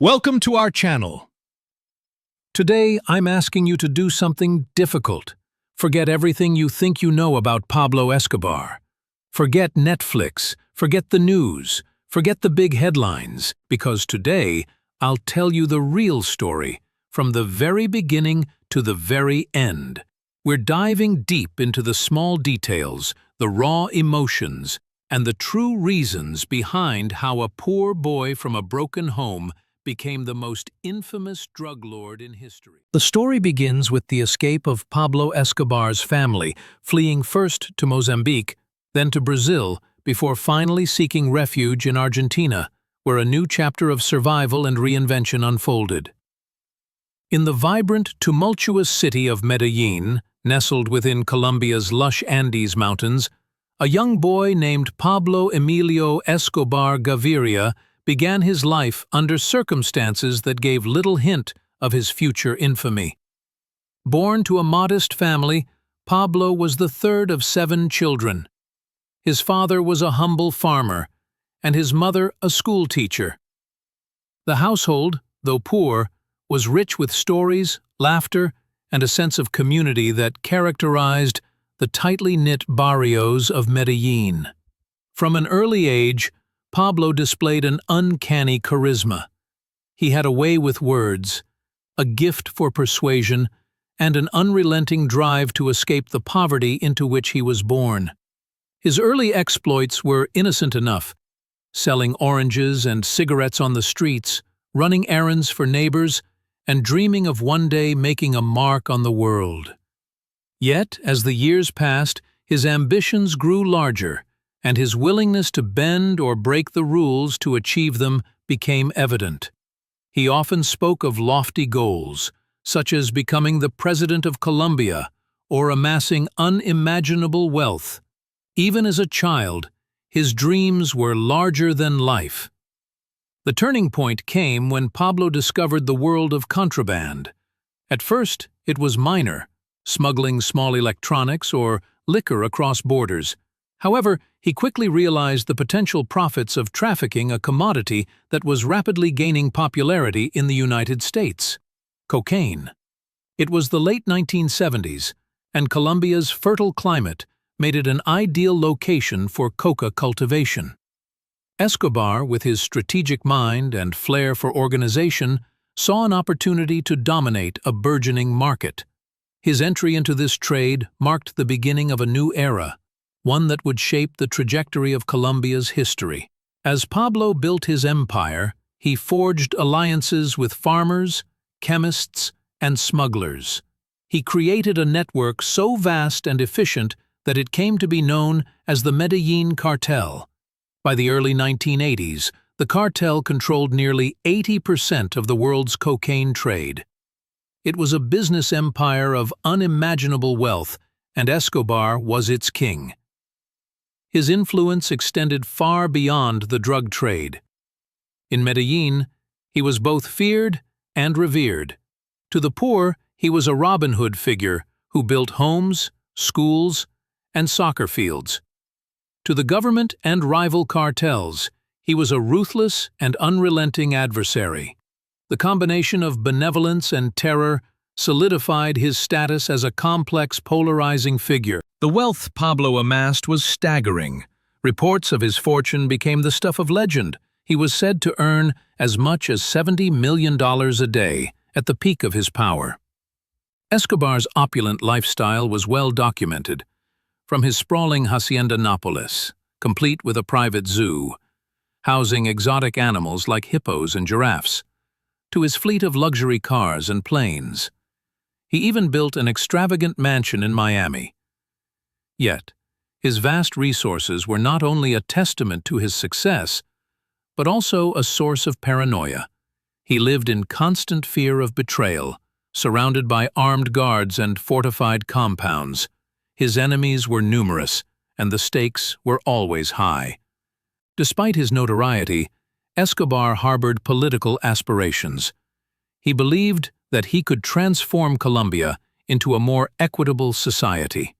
Welcome to our channel. Today, I'm asking you to do something difficult. Forget everything you think you know about Pablo Escobar. Forget Netflix, forget the news, forget the big headlines, because today, I'll tell you the real story, from the very beginning to the very end. We're diving deep into the small details, the raw emotions, and the true reasons behind how a poor boy from a broken home became the most infamous drug lord in history. The story begins with the escape of Pablo Escobar's family, fleeing first to Mozambique, then to Brazil, before finally seeking refuge in Argentina, where a new chapter of survival and reinvention unfolded. In the vibrant, tumultuous city of Medellin, nestled within Colombia's lush Andes Mountains, a young boy named Pablo Emilio Escobar Gaviria began his life under circumstances that gave little hint of his future infamy. Born to a modest family, Pablo was the third of 7 children. His father was a humble farmer, and his mother a schoolteacher. The household, though poor, was rich with stories, laughter, and a sense of community that characterized the tightly knit barrios of Medellin. From an early age, Pablo displayed an uncanny charisma. He had a way with words, a gift for persuasion, and an unrelenting drive to escape the poverty into which he was born. His early exploits were innocent enough, selling oranges and cigarettes on the streets, running errands for neighbors, and dreaming of one day making a mark on the world. Yet, as the years passed, his ambitions grew larger, and his willingness to bend or break the rules to achieve them became evident. He often spoke of lofty goals, such as becoming the president of Colombia or amassing unimaginable wealth. Even as a child, his dreams were larger than life. The turning point came when Pablo discovered the world of contraband. At first, it was minor, smuggling small electronics or liquor across borders. However, he quickly realized the potential profits of trafficking a commodity that was rapidly gaining popularity in the United States: cocaine. It was the late 1970s, and Colombia's fertile climate made it an ideal location for coca cultivation. Escobar, with his strategic mind and flair for organization, saw an opportunity to dominate a burgeoning market. His entry into this trade marked the beginning of a new era, one that would shape the trajectory of Colombia's history. As Pablo built his empire, he forged alliances with farmers, chemists, and smugglers. He created a network so vast and efficient that it came to be known as the Medellin Cartel. By the early 1980s, the cartel controlled nearly 80% of the world's cocaine trade. It was a business empire of unimaginable wealth, and Escobar was its king. His influence extended far beyond the drug trade. In Medellin, he was both feared and revered. To the poor, he was a Robin Hood figure who built homes, schools, and soccer fields. To the government and rival cartels, he was a ruthless and unrelenting adversary. The combination of benevolence and terror solidified his status as a complex, polarizing figure. The wealth Pablo amassed was staggering. Reports of his fortune became the stuff of legend. He was said to earn as much as $70 million a day at the peak of his power. Escobar's opulent lifestyle was well documented. From his sprawling Hacienda Nápoles, complete with a private zoo, housing exotic animals like hippos and giraffes, to his fleet of luxury cars and planes. He even built an extravagant mansion in Miami. Yet, his vast resources were not only a testament to his success, but also a source of paranoia. He lived in constant fear of betrayal, surrounded by armed guards and fortified compounds. His enemies were numerous, and the stakes were always high. Despite his notoriety, Escobar harbored political aspirations. He believed that he could transform Colombia into a more equitable society.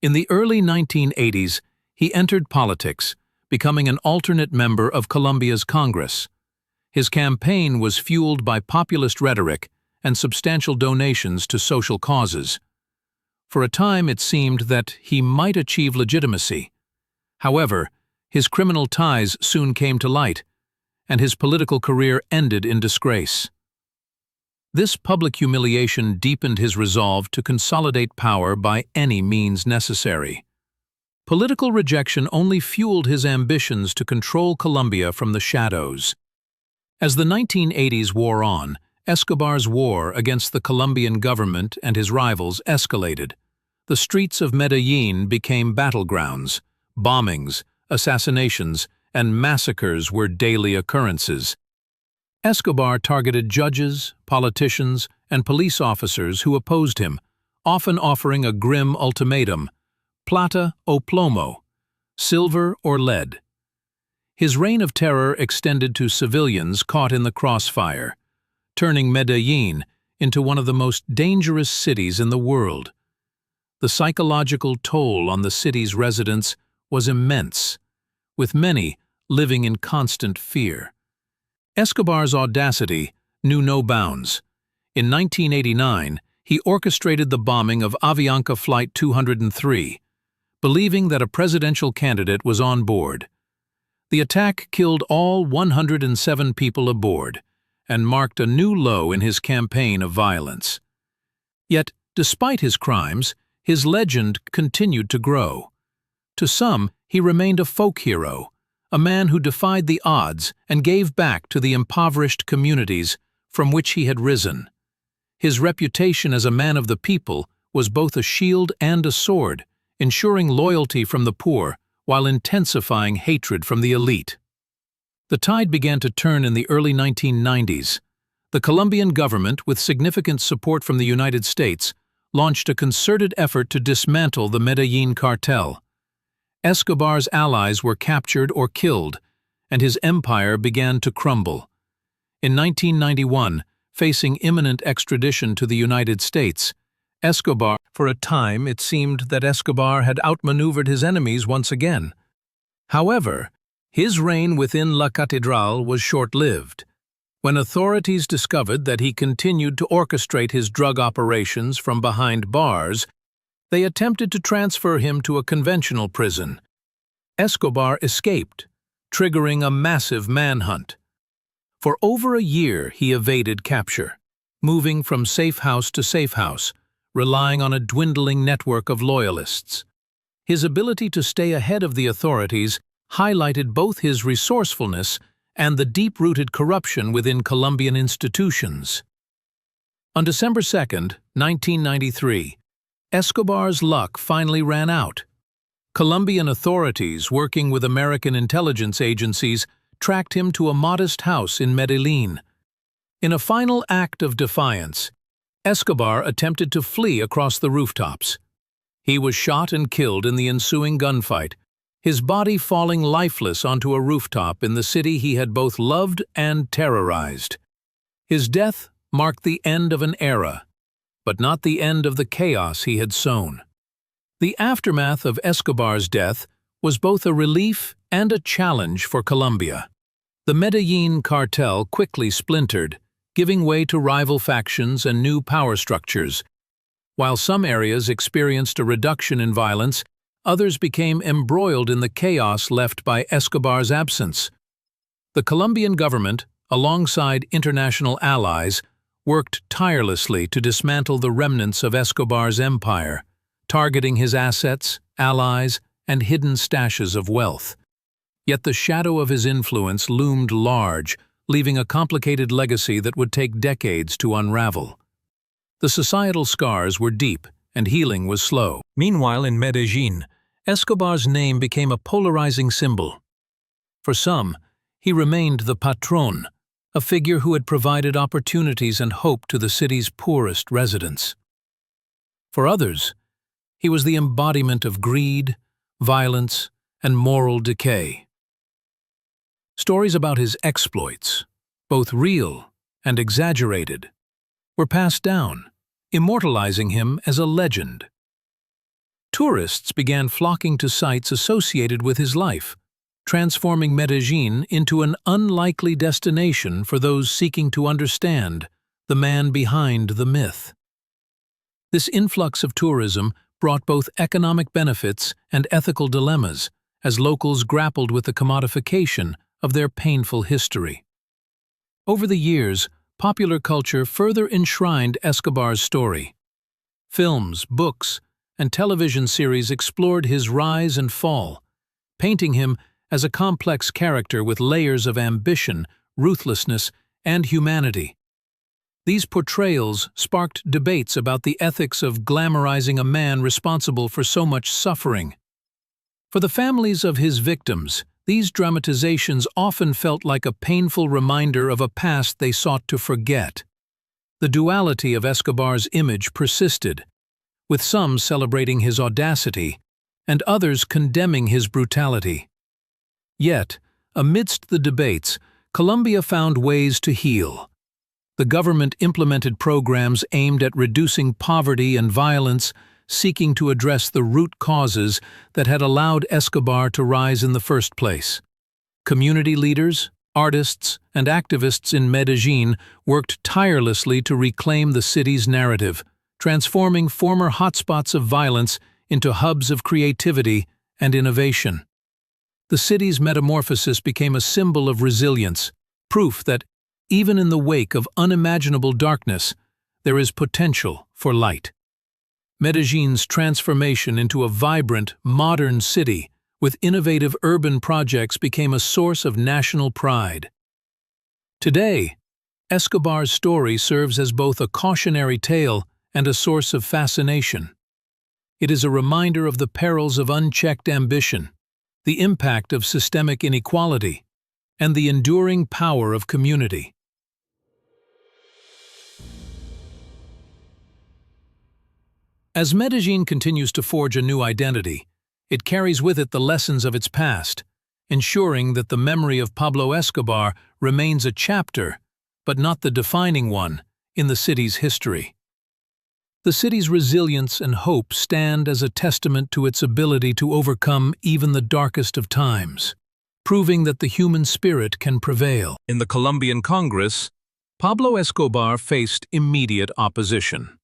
In the early 1980s, he entered politics, becoming an alternate member of Colombia's Congress. His campaign was fueled by populist rhetoric and substantial donations to social causes. For a time it seemed that he might achieve legitimacy. However, his criminal ties soon came to light, and his political career ended in disgrace. This public humiliation deepened his resolve to consolidate power by any means necessary. Political rejection only fueled his ambitions to control Colombia from the shadows. As the 1980s wore on, Escobar's war against the Colombian government and his rivals escalated. The streets of Medellin became battlegrounds. Bombings, assassinations, and massacres were daily occurrences. Escobar targeted judges, politicians, and police officers who opposed him, often offering a grim ultimatum: plata o plomo, silver or lead. His reign of terror extended to civilians caught in the crossfire, turning Medellin into one of the most dangerous cities in the world. The psychological toll on the city's residents was immense, with many living in constant fear. Escobar's audacity knew no bounds. In 1989, he orchestrated the bombing of Avianca Flight 203, believing that a presidential candidate was on board. The attack killed all 107 people aboard and marked a new low in his campaign of violence. Yet, despite his crimes, his legend continued to grow. To some, he remained a folk hero, a man who defied the odds and gave back to the impoverished communities from which he had risen. His reputation as a man of the people was both a shield and a sword, ensuring loyalty from the poor while intensifying hatred from the elite. The tide began to turn in the early 1990s. The Colombian government, with significant support from the United States, launched a concerted effort to dismantle the Medellin cartel. Escobar's allies were captured or killed, and his empire began to crumble. In 1991, facing imminent extradition to the United States, for a time it seemed that Escobar had outmaneuvered his enemies once again. However, his reign within La Catedral was short-lived. When authorities discovered that he continued to orchestrate his drug operations from behind bars, they attempted to transfer him to a conventional prison. Escobar escaped, triggering a massive manhunt. For over a year he evaded capture, moving from safe house to safe house, relying on a dwindling network of loyalists. His ability to stay ahead of the authorities highlighted both his resourcefulness and the deep-rooted corruption within Colombian institutions. On December 2, 1993, Escobar's luck finally ran out. Colombian authorities, working with American intelligence agencies, tracked him to a modest house in Medellin. In a final act of defiance, Escobar attempted to flee across the rooftops. He was shot and killed in the ensuing gunfight, his body falling lifeless onto a rooftop in the city he had both loved and terrorized. His death marked the end of an era, but not the end of the chaos he had sown. The aftermath of Escobar's death was both a relief and a challenge for Colombia. The Medellin cartel quickly splintered, giving way to rival factions and new power structures. While some areas experienced a reduction in violence, others became embroiled in the chaos left by Escobar's absence. The Colombian government, alongside international allies, worked tirelessly to dismantle the remnants of Escobar's empire, targeting his assets, allies, and hidden stashes of wealth. Yet the shadow of his influence loomed large, leaving a complicated legacy that would take decades to unravel. The societal scars were deep, and healing was slow. Meanwhile, in Medellin, Escobar's name became a polarizing symbol. For some, he remained the patron, a figure who had provided opportunities and hope to the city's poorest residents. For others, he was the embodiment of greed, violence, and moral decay. Stories about his exploits, both real and exaggerated, were passed down, immortalizing him as a legend. Tourists began flocking to sites associated with his life, transforming Medellin into an unlikely destination for those seeking to understand the man behind the myth. This influx of tourism brought both economic benefits and ethical dilemmas as locals grappled with the commodification of their painful history. Over the years, popular culture further enshrined Escobar's story. Films, books, and television series explored his rise and fall, painting him as a complex character with layers of ambition, ruthlessness, and humanity. These portrayals sparked debates about the ethics of glamorizing a man responsible for so much suffering. For the families of his victims, these dramatizations often felt like a painful reminder of a past they sought to forget. The duality of Escobar's image persisted, with some celebrating his audacity and others condemning his brutality. Yet, amidst the debates, Colombia found ways to heal. The government implemented programs aimed at reducing poverty and violence, seeking to address the root causes that had allowed Escobar to rise in the first place. Community leaders, artists, and activists in Medellin worked tirelessly to reclaim the city's narrative, transforming former hotspots of violence into hubs of creativity and innovation. The city's metamorphosis became a symbol of resilience, proof that, even in the wake of unimaginable darkness, there is potential for light. Medellin's transformation into a vibrant, modern city with innovative urban projects became a source of national pride. Today, Escobar's story serves as both a cautionary tale and a source of fascination. It is a reminder of the perils of unchecked ambition, the impact of systemic inequality, and the enduring power of community. As Medellin continues to forge a new identity, it carries with it the lessons of its past, ensuring that the memory of Pablo Escobar remains a chapter, but not the defining one, in the city's history. The city's resilience and hope stand as a testament to its ability to overcome even the darkest of times, proving that the human spirit can prevail. In the Colombian Congress, Pablo Escobar faced immediate opposition.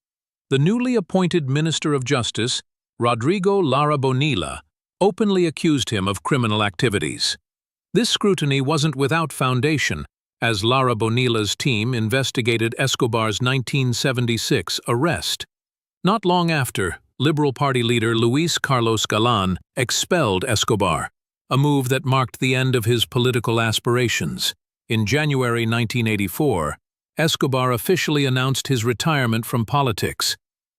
The newly appointed Minister of Justice, Rodrigo Lara Bonilla, openly accused him of criminal activities. This scrutiny wasn't without foundation, as Lara Bonilla's team investigated Escobar's 1976 arrest. Not long after, Liberal Party leader Luis Carlos Galán expelled Escobar, a move that marked the end of his political aspirations. In January 1984, Escobar officially announced his retirement from politics.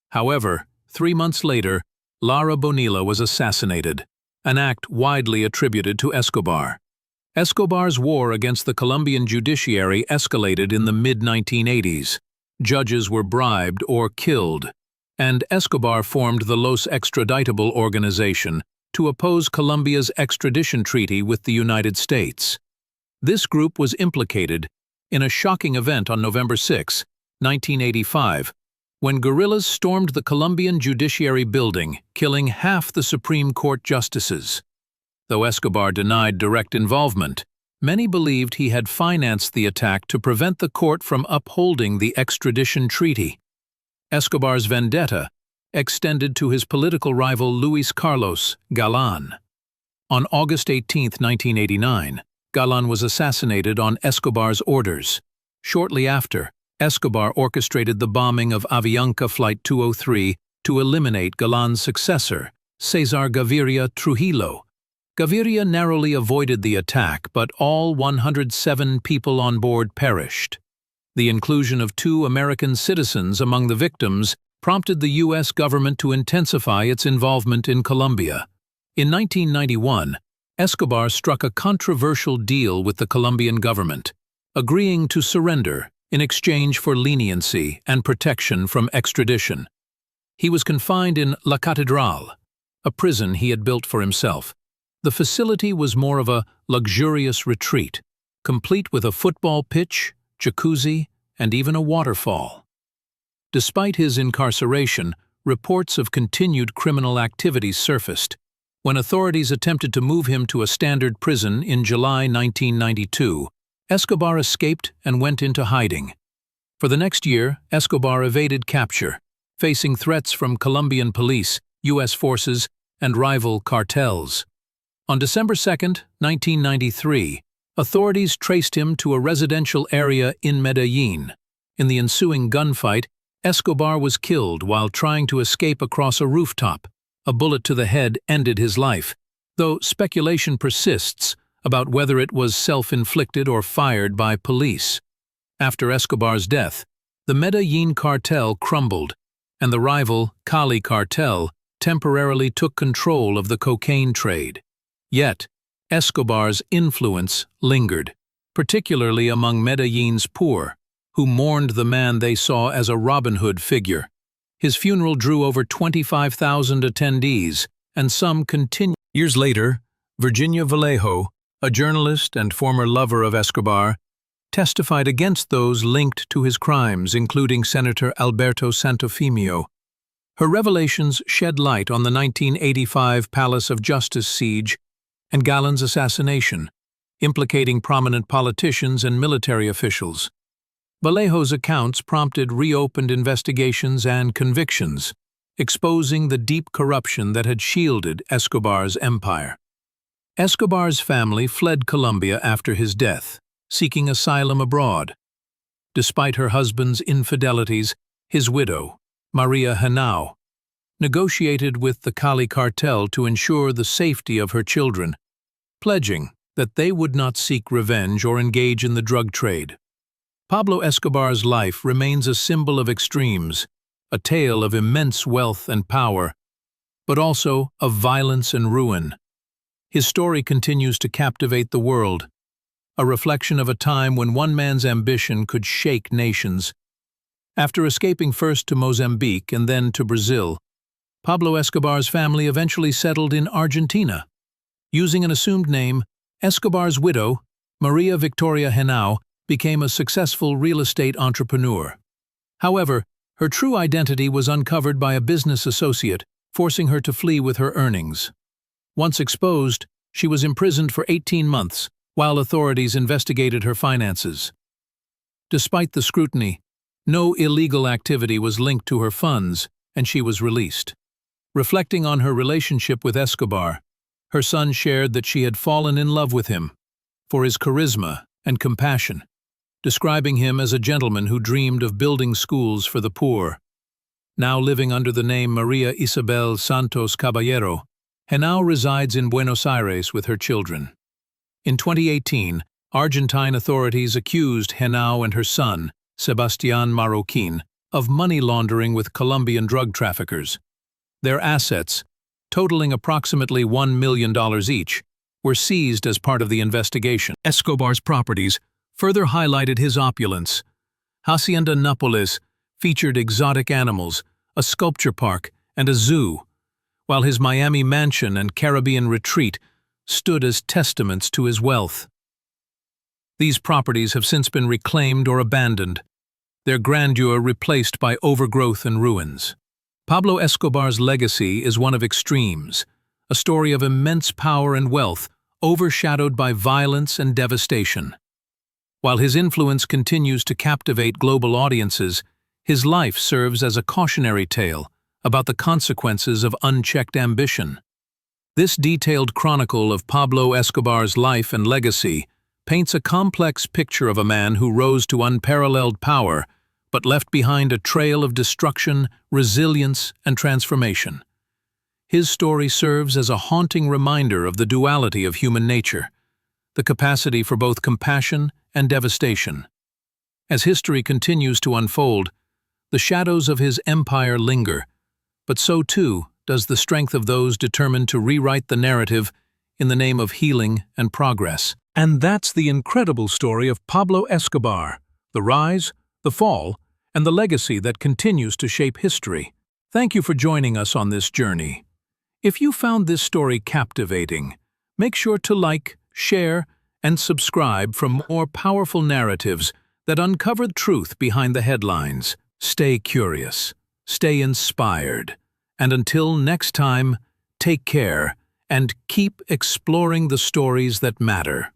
However, 3 months later, Lara Bonilla was assassinated, an act widely attributed to Escobar. Escobar's war against the Colombian judiciary escalated in the mid-1980s. Judges were bribed or killed, and Escobar formed the Los Extraditable organization to oppose Colombia's extradition treaty with the United States. This group was implicated in a shocking event on November 6, 1985, when guerrillas stormed the Colombian Judiciary building, killing half the Supreme Court justices. Though Escobar denied direct involvement, many believed he had financed the attack to prevent the court from upholding the extradition treaty. Escobar's vendetta extended to his political rival Luis Carlos Galán. On August 18, 1989, Galán was assassinated on Escobar's orders. Shortly after, Escobar orchestrated the bombing of Avianca Flight 203 to eliminate Galán's successor, Cesar Gaviria Trujillo. Gaviria narrowly avoided the attack, but all 107 people on board perished. The inclusion of 2 American citizens among the victims prompted the U.S. government to intensify its involvement in Colombia. In 1991, Escobar struck a controversial deal with the Colombian government, agreeing to surrender in exchange for leniency and protection from extradition. He was confined in La Catedral, a prison he had built for himself. The facility was more of a luxurious retreat, complete with a football pitch, jacuzzi, and even a waterfall. Despite his incarceration, reports of continued criminal activity surfaced, When authorities attempted to move him to a standard prison in July 1992, Escobar escaped and went into hiding. For the next year, Escobar evaded capture, facing threats from Colombian police, U.S. forces, and rival cartels. On December 2, 1993, authorities traced him to a residential area in Medellin. In the ensuing gunfight, Escobar was killed while trying to escape across a rooftop. A bullet to the head ended his life, though speculation persists about whether it was self-inflicted or fired by police. After Escobar's death, the Medellin cartel crumbled, and the rival Cali cartel temporarily took control of the cocaine trade. Yet, Escobar's influence lingered, particularly among Medellin's poor, who mourned the man they saw as a Robin Hood figure. His funeral drew over 25,000 attendees, and some continued. Years later, Virginia Vallejo, a journalist and former lover of Escobar, testified against those linked to his crimes, including Senator Alberto Santofimio. Her revelations shed light on the 1985 Palace of Justice siege and Galen's assassination, implicating prominent politicians and military officials. Vallejo's accounts prompted reopened investigations and convictions, exposing the deep corruption that had shielded Escobar's empire. Escobar's family fled Colombia after his death, seeking asylum abroad. Despite her husband's infidelities, his widow, Maria Henao, negotiated with the Cali cartel to ensure the safety of her children, pledging that they would not seek revenge or engage in the drug trade. Pablo Escobar's life remains a symbol of extremes, a tale of immense wealth and power, but also of violence and ruin. His story continues to captivate the world, a reflection of a time when one man's ambition could shake nations. After escaping first to Mozambique and then to Brazil, Pablo Escobar's family eventually settled in Argentina. Using an assumed name, Escobar's widow, Maria Victoria Henao, became a successful real estate entrepreneur. However, her true identity was uncovered by a business associate, forcing her to flee with her earnings. Once exposed, she was imprisoned for 18 months, while authorities investigated her finances. Despite the scrutiny, no illegal activity was linked to her funds, and she was released. Reflecting on her relationship with Escobar, her son shared that she had fallen in love with him for his charisma and compassion, describing him as a gentleman who dreamed of building schools for the poor. Now living under the name Maria Isabel Santos Caballero, Henao resides in Buenos Aires with her children. In 2018, Argentine authorities accused Henao and her son, Sebastián Marroquín, of money laundering with Colombian drug traffickers. Their assets, totaling approximately $1 million each, were seized as part of the investigation. Escobar's properties further highlighted his opulence. Hacienda Nápoles featured exotic animals, a sculpture park, and a zoo, while his Miami mansion and Caribbean retreat stood as testaments to his wealth. These properties have since been reclaimed or abandoned, their grandeur replaced by overgrowth and ruins. Pablo Escobar's legacy is one of extremes, a story of immense power and wealth overshadowed by violence and devastation. While his influence continues to captivate global audiences, his life serves as a cautionary tale about the consequences of unchecked ambition. This detailed chronicle of Pablo Escobar's life and legacy paints a complex picture of a man who rose to unparalleled power but left behind a trail of destruction, resilience, and transformation. His story serves as a haunting reminder of the duality of human nature, the capacity for both compassion and devastation. As history continues to unfold, the shadows of his empire linger, but so too does the strength of those determined to rewrite the narrative in the name of healing and progress. And that's the incredible story of Pablo Escobar, the rise, the fall, and the legacy that continues to shape history. Thank you for joining us on this journey. If you found this story captivating, make sure to like, share, and subscribe for more powerful narratives that uncover the truth behind the headlines. Stay curious, stay inspired, and until next time, take care and keep exploring the stories that matter.